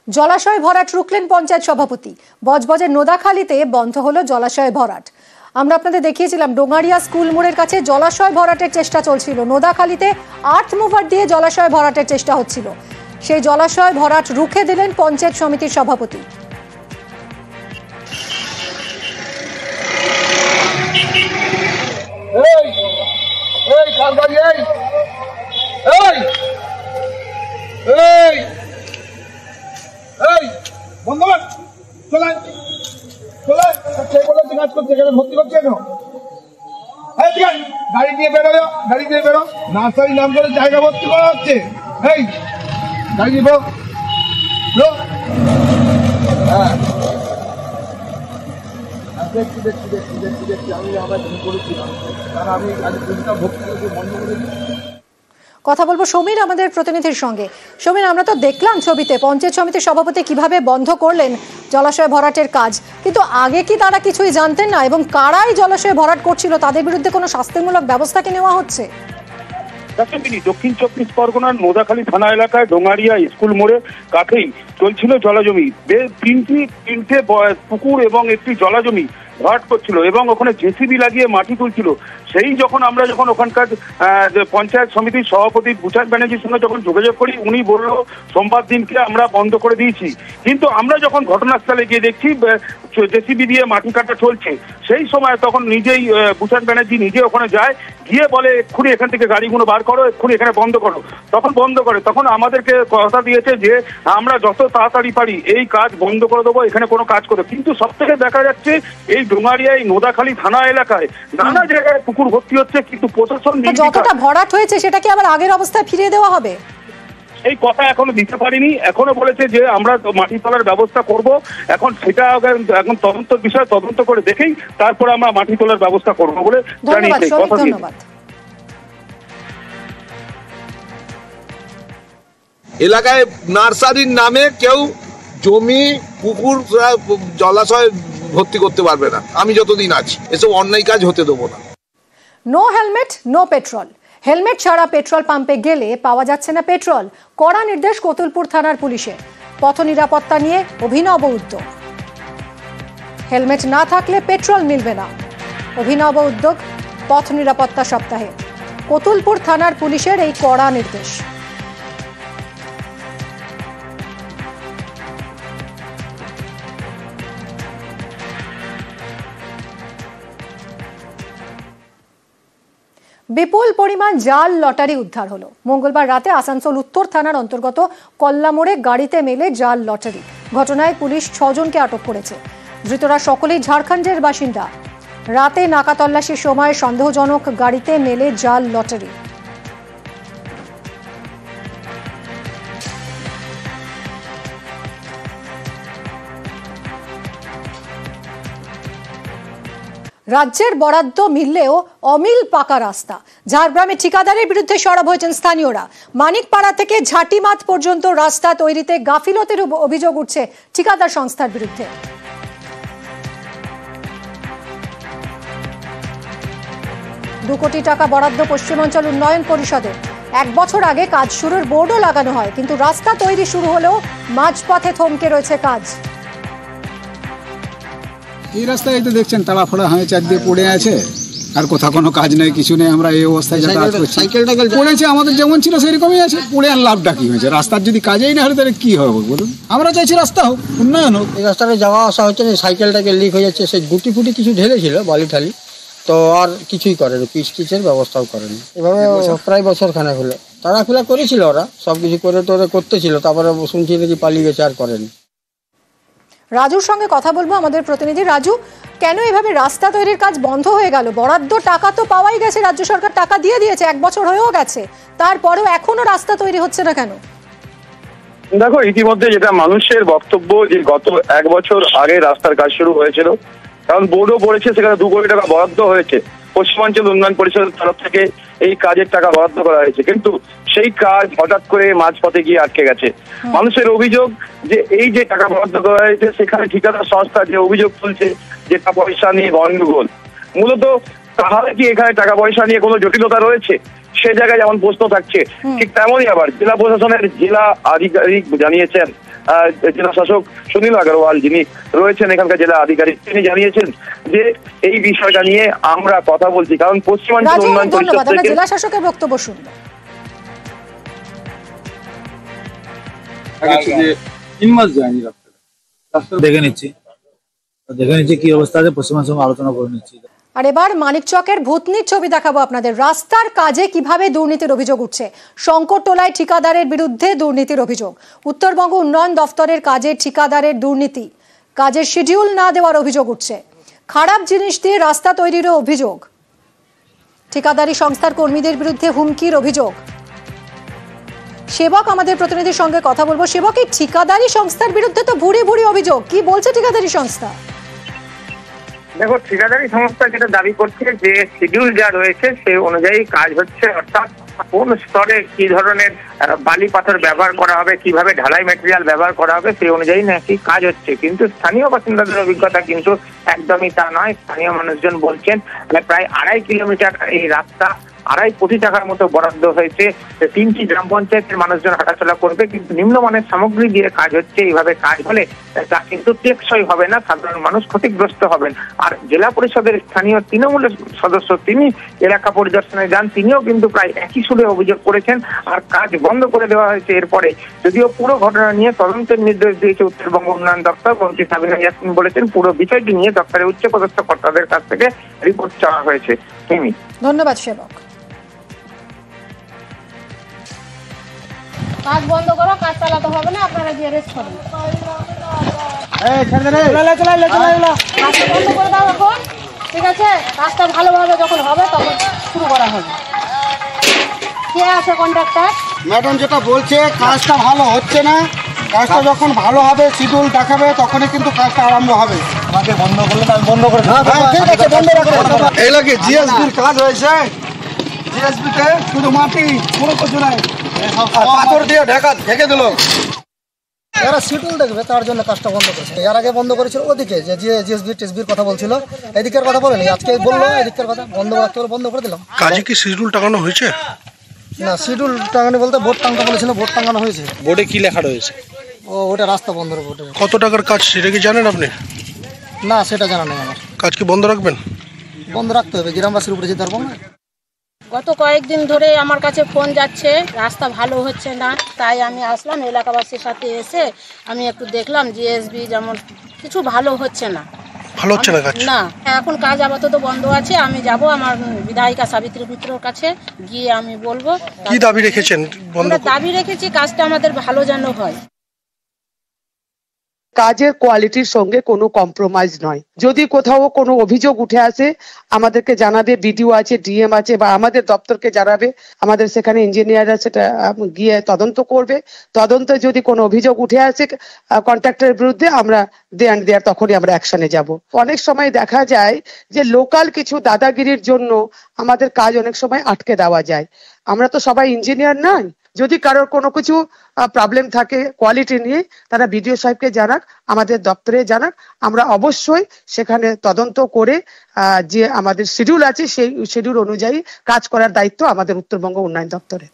জলাশয় ভরাট রুখলেন পঞ্চায়েত সভাপতি। বজবজের নোদাখালীতে বন্ধ হলো জলাশয় ভরাট। আমরা আপনাদের দেখিয়েছিলাম ডোঙারিয়া স্কুল মোড়ের কাছে জলাশয় ভরাটের চেষ্টা চলছিল। নোদাখালীতে আর্থ মুভার দিয়ে জলাশয় ভরাটের চেষ্টা হচ্ছিল। সেই জলাশয় ভরাট রুখে দিলেন পঞ্চায়েত সমিতির সভাপতি। গাড়ি দিয়ে বেরো, গাড়ি দিয়ে বেরো। নার্সারি নাম করে জায়গা ভর্তি করা হচ্ছে। এই গাড়ি দিয়ে বেরো। হ্যাঁ দেখছি দেখছি দেখছি দেখছি দেখছি আমি আবার করেছিলাম, কারণ আমি আজ পুলিশটা ভর্তি করে বন্ধ করে দিচ্ছি। কথা বলবো সমীর আমাদের প্রতিনিধির সঙ্গে। সমীর, আমরা তো দেখলাম ছবিতে পঞ্চায়েত সমিতির সভাপতি কিভাবে বন্ধ করলেন জলাশয় ভরাটের কাজ, কিন্তু আগে কি তারা কিছুই জানতেন না? এবং কারাই জলাশয় ভরাট করছিল তাদের বিরুদ্ধে কোনো শাস্তিমূলক ব্যবস্থা কি নেওয়া হচ্ছে? দক্ষিণ চব্বিশ পরগনার নোদাখালী থানা এলাকায় ডোঙারিয়া স্কুল মোড়ে কাছেই চলছিল জলাজমি। তিনটে পুকুর এবং একটি জলাজমি ভরাট করছিল এবং ওখানে জেসিবি লাগিয়ে মাটি তুলছিল। সেই আমরা যখন ওখানকার পঞ্চায়েত সমিতির সভাপতি বুচান ব্যানার্জির সঙ্গে যখন যোগাযোগ করি, উনি বলল সোমবার দিনকে আমরা বন্ধ করে দিয়েছি। কিন্তু আমরা যখন ঘটনাস্থলে গিয়ে দেখছি জেসিবি দিয়ে মাটি কাটা চলছে, সেই সময় তখন নিজেই বুচান ব্যানার্জি নিজে ওখানে যায়, গিয়ে বলে এক্ষুনি এখান থেকে গাড়িগুলো বার করো, এক্ষুনি এখানে বন্ধ করো। তখন বন্ধ করে, তখন আমাদেরকে কথা দিয়েছে যে আমরা যত তাড়াতাড়ি পারি এই কাজ বন্ধ করে দেবো, এখানে কোনো কাজ করবো। কিন্তু সব থেকে দেখা যাচ্ছে এই ডোঙারিয়ায় নোদাখালী থানা এলাকায় নানা জায়গায় পুকুর ভর্তি হচ্ছে, কিন্তু প্রশাসন যতটা ভরাট হয়েছে সেটা কি আবার আগের অবস্থায় ফিরিয়ে দেওয়া হবে? এই কথা এখনো দিতে পারিনি। এখনো বলেছে যে আমরা মাটি তোলার ব্যবস্থা করব, এখন সেটা এখন তদন্তের বিষয়, তদন্ত করে দেখেই তারপরে আমরা মাটি তোলার ব্যবস্থা করবো বলে জানিয়েছে। ধন্যবাদ। এলাকায় নার্সারির নামে কেউ জমি পুকুর জলাশয় ভর্তি করতে পারবে না, আমি যতদিন আছি। এসব অন্যায় কাজ হতে দেবো না। No helmet no petrol. Helmet ছাড়া পেট্রোল পাম্পে গেলে পাওয়া যাচ্ছে না পেট্রোল। কড়া নির্দেশ কোতুলপুর থানার পুলিশের। পথ নিরাপত্তা নিয়ে অভিনব উদ্যোগ। হেলমেট না থাকলে পেট্রোল মিলবে না। অভিনব উদ্যোগ পথ নিরাপত্তা সপ্তাহে। কোতুলপুর থানার পুলিশের এই কড়া নির্দেশ। বিপুল পরিমাণ জাল লটারি উদ্ধার হলো। মঙ্গলবার রাতে আসানসোল উত্তর থানার অন্তর্গত কল্লামোড়ে গাড়িতে মেলে জাল লটারি। ঘটনায় পুলিশ 6 জনকে আটক করেছে। ধৃতরা সকলেই ঝাড়খণ্ডের বাসিন্দা। রাতে নাকা তল্লাশির সময় সন্দেহজনক গাড়িতে মেলে জাল লটারি। রাজ্যের বরাদ্দ মিললেও অমিল পাকা রাস্তা। ঝাড়গ্রামে ঠিকাদারের বিরুদ্ধে সরব হয়েছেন স্থানীয়রা। মানিকপাড়া থেকে ঝাঁটিমাত পর্যন্ত রাস্তা তৈরিতে গাফিলতির অভিযোগ উঠছে ঠিকাদার সংস্থার বিরুদ্ধে। 2 কোটি টাকা বরাদ্দ পশ্চিমাঞ্চল উন্নয়ন পরিষদের। 1 বছর আগে কাজ শুরুর বোর্ডও লাগানো হয়, কিন্তু রাস্তা তৈরি শুরু হলেও মাঝপথে থমকে রয়েছে কাজ। এই রাস্তায় তো দেখছেন তাড়াফাড়া হয়ে চারদিকে পড়ে আছে, আর কোথাও কোনো কাজ নেই, কিছু নেই। আমরা এই অবস্থায় যাতায়াত করছি। সাইকেলটা পড়েছে, আমাদের যেমন ছিল সেরকমই আছে। পড়ে আর লাভটা কি হয়েছে? রাস্তার যদি কাজেই না হলে তাহলে কি হবে বলুন? আমরা চাইছি রাস্তা হোক, উন্নয়ন হোক। এই রাস্তাটা যাওয়া আসা হচ্ছে না, সাইকেলটাকে লিক হয়ে যাচ্ছে। সেই গুটি ফুটি কিছু ঢেলেছিল বালি ঠালি, তো আর কিছুই করেনি, পিচ টিচের ব্যবস্থাও করেনি। এভাবে প্রায় বছর খানেক হলো তাড়াখুলা করেছিল, ওরা সব কিছু করে তো করতেছিল, তারপরে শুনছি নাকি পালিয়ে গেছে, আর করেনি। রাজুর সঙ্গে কথা বলবো, আমাদের প্রতিনিধি রাজু। কেন এভাবে রাস্তা তৈরির কাজ বন্ধ হয়ে গেল? বরাদ্দ টাকা তো পাওয়াই গেছে, রাজ্য সরকার টাকা দিয়ে দিয়েছে, 1 বছর হয়েও গেছে, তারপরেও এখনো রাস্তা তৈরি হচ্ছে না কেন? দেখো, ইতিমধ্যে যেটা মানুষের বক্তব্য যে গত 1 বছর আগে রাস্তার কাজ শুরু হয়েছিল, কারণ বোর্ডও পড়েছে, সেখানে 2 কোটি টাকা বরাদ্দ হয়েছে। পশ্চিমাঞ্চল উন্নয়ন পরিষদের তরফ থেকে এই কাজের টাকা বরাদ্দ করা হয়েছে, কিন্তু সেই কাজ হঠাৎ করে মাঝপথে গিয়ে আটকে গেছে। মানুষের অভিযোগ যে এই যে টাকা বরাদ্দ করা হয়েছে, সেখানে ঠিকাদার সংস্থা যে অভিযোগ তুলছে যে টাকা পয়সা নিয়ে গন্ডগোল। মূলত তাহলে কি এখানে টাকা পয়সা নিয়ে কোনো জটিলতা রয়েছে? সে জায়গায় যেমন প্রশ্ন থাকছে, ঠিক তেমনই আবার জেলা প্রশাসনের জেলা আধিকারিক জানিয়েছেন জেলা শাসক সুনীল আগরওয়াল, যিনি রয়েছেন এখানকার জেলা আধিকারিক, তিনি জানিয়েছেন যে এই বিষয়টা নিয়ে আমরা কথা বলছি, কারণ পশ্চিমাঞ্চল উন্নয়ন পরিষদ থেকে জেলা শাসকের বক্তব্য শুনবো। দেখে নিচ্ছি কি অবস্থা আছে, পশ্চিমবঙ্গের সঙ্গে আলোচনা করে নিচ্ছি। আর এবার মানিকচকের ভূতনির ছবি দেখাবো আপনাদের। রাস্তার কাজে কিভাবে দুর্নীতির অভিযোগ উঠছে। শঙ্করটোলায় ঠিকাদারের বিরুদ্ধে দুর্নীতির অভিযোগ। উত্তরবঙ্গ উন্নয়ন দফতরের কাজে ঠিকাদারের দুর্নীতি, কাজের শিডিউল না দেওয়ার অভিযোগ উঠছে। খারাপ জিনিস দিয়ে রাস্তা তৈরিরও অভিযোগ। ঠিকাদারি সংস্থার কর্মীদের বিরুদ্ধে হুমকির অভিযোগ। সেবক আমাদের প্রতিনিধির সঙ্গে কথা বলবো। সেবক, এই ঠিকাদারি সংস্থার বিরুদ্ধে তো ভুরি ভুরি অভিযোগ, কি বলছে ঠিকাদারি সংস্থা? দেখো, ঠিকাদারি সংস্থা যেটা দাবি করছে যে শিডিউল যা রয়েছে সে অনুযায়ী কাজ হচ্ছে, অর্থাৎ কোন স্তরে কি ধরনের বালি পাথর ব্যবহার করা হবে, কিভাবে ঢালাই ম্যাটেরিয়াল ব্যবহার করা হবে সেই অনুযায়ী নাকি কাজ হচ্ছে। কিন্তু স্থানীয় বাসিন্দাদের অভিজ্ঞতা কিন্তু একদমই তা নয়। স্থানীয় মানুষজন বলছেন প্রায় 2.5 কিলোমিটার এই রাস্তা 2.5 কোটি টাকার মতো বরাদ্দ হয়েছে, 3টি গ্রাম পঞ্চায়েতের মানুষজন হাঁটাচলা করবে, কিন্তু নিম্নমানের সামগ্রী দিয়ে কাজ হচ্ছে। এইভাবে কাজ হলে তা কিন্তু টেকসই হবে না, সাধারণ মানুষ ক্ষতিগ্রস্ত হবেন। আর জেলা পরিষদের স্থানীয় তৃণমূলের সদস্য তিনি এলাকা পরিদর্শনে যান, তিনিও কিন্তু প্রায় একই সুরে অভিযোগ করেছেন। আর কাজ বন্ধ করে দেওয়া হয়েছে এরপরে, যদিও পুরো ঘটনা নিয়ে তদন্তের নির্দেশ দিয়েছে উত্তরবঙ্গ উন্নয়ন দপ্তর। মন্ত্রী সাবিনা ইয়াসমিন বলেছেন পুরো বিষয়টি নিয়ে দপ্তরের উচ্চপদস্থ কর্তাদের কাছ থেকে রিপোর্ট চাওয়া হয়েছে। ধন্যবাদ সেবক। কাজ বন্ধ করো, কাজ চালাতে হবে না, আপনারা গিয়ে রেস্ট করুন। কাজ বন্ধ করে দাও এখন, ঠিক আছে? কাজটা ভালোভাবে যখন হবে তখন শুরু করা হবে। কে আছে কন্ট্রাক্টর? ম্যাডাম যেটা বলছে কাজটা ভালো হচ্ছে না, কাজটা যখন ভালো হবে শিডিউল দেখাবে তখনই কিন্তু কাজটা আরম্ভ হবে। আমাকে বন্ধ করলে আমি বন্ধ করে ঠিক আছে, বন্ধ রাখো। এই লাগে জিএসবির কাজ হয়েছে, জিএসবিতে শুধু মাটি, কোনো কিছু নাই, পাথর দিয়ে ঢেকে দিল। এরা শিডিউল দেখবে তার জন্য কাজটা বন্ধ করেছে। এর আগে বন্ধ করেছিল ওদিকে যে জিএসবি টেসবির কথা বলছিল, এদিকের কথা বলেনি, আজকে বললো এদিকের কথা বন্ধ রাখতে বলে বন্ধ করে দিলাম। কাজে কি শিডিউল টাঙানো হয়েছে? না, শিডিউল টাঙানো বলতে বোর্ড টাঙানো বলেছিল, বোর্ড টাঙানো হয়েছে। বোর্ডে কি লেখা রয়েছে? ওটা রাস্তা বন্ধ বোর্ডে। কত টাকার কাজ সেটা কি জানেন আপনি? না, সেটা জানা নেই আমার। কাজ কি বন্ধ রাখবেন? বন্ধ রাখতে হবে, গ্রামবাসীর উপরে যেতে পারবো না। গত কয়েকদিন ধরে আমার কাছে ফোন যাচ্ছে রাস্তা ভালো হচ্ছে না, তাই আমি আসলাম এলাকাবাসীর সাথে। এসে আমি একটু দেখলাম জিএসবি যেমন কিছু ভালো হচ্ছে না। ভালো হচ্ছে না কাজ? না, এখন কাজ আপাতত বন্ধ আছে। আমি যাব আমার বিধায়িকা সাবিত্রী মিত্রর কাছে, গিয়ে আমি বলবো। কি দাবি রেখেছেন? আমরা দাবি রেখেছি কাজটা আমাদের ভালো যেন হয়। কাজের কোয়ালিটির সঙ্গে কোনো কম্প্রোমাইজ নয়। যদি কোথাও কোনো অভিযোগ উঠে আসে আমাদেরকে জানাবে, বিডিও আছে, ডিএম আছে, বা আমাদের দপ্তরকে জানাবে, আমাদের সেখানে ইঞ্জিনিয়াররা সেটা গিয়ে তদন্ত করবে। তদন্তে যদি কোনো অভিযোগ উঠে আসে কন্ট্রাক্টরের বিরুদ্ধে, আমরা তখনই আমরা অ্যাকশনে যাব। অনেক সময় দেখা যায় যে লোকাল কিছু দাদাগিরির জন্য আমাদের কাজ অনেক সময় আটকে দেওয়া যায়। আমরা তো সবাই ইঞ্জিনিয়ার নয়। যদি কারোর কোনো কিছু প্রবলেম থাকে কোয়ালিটি নিয়ে, তারা বিডিও সাহেবকে জানাক, আমাদের দপ্তরে জানাক, আমরা অবশ্যই সেখানে তদন্ত করে যে আমাদের শিডিউল আছে সেই শিডিউল অনুযায়ী কাজ করার দায়িত্ব আমাদের উত্তরবঙ্গ উন্নয়ন দপ্তরে।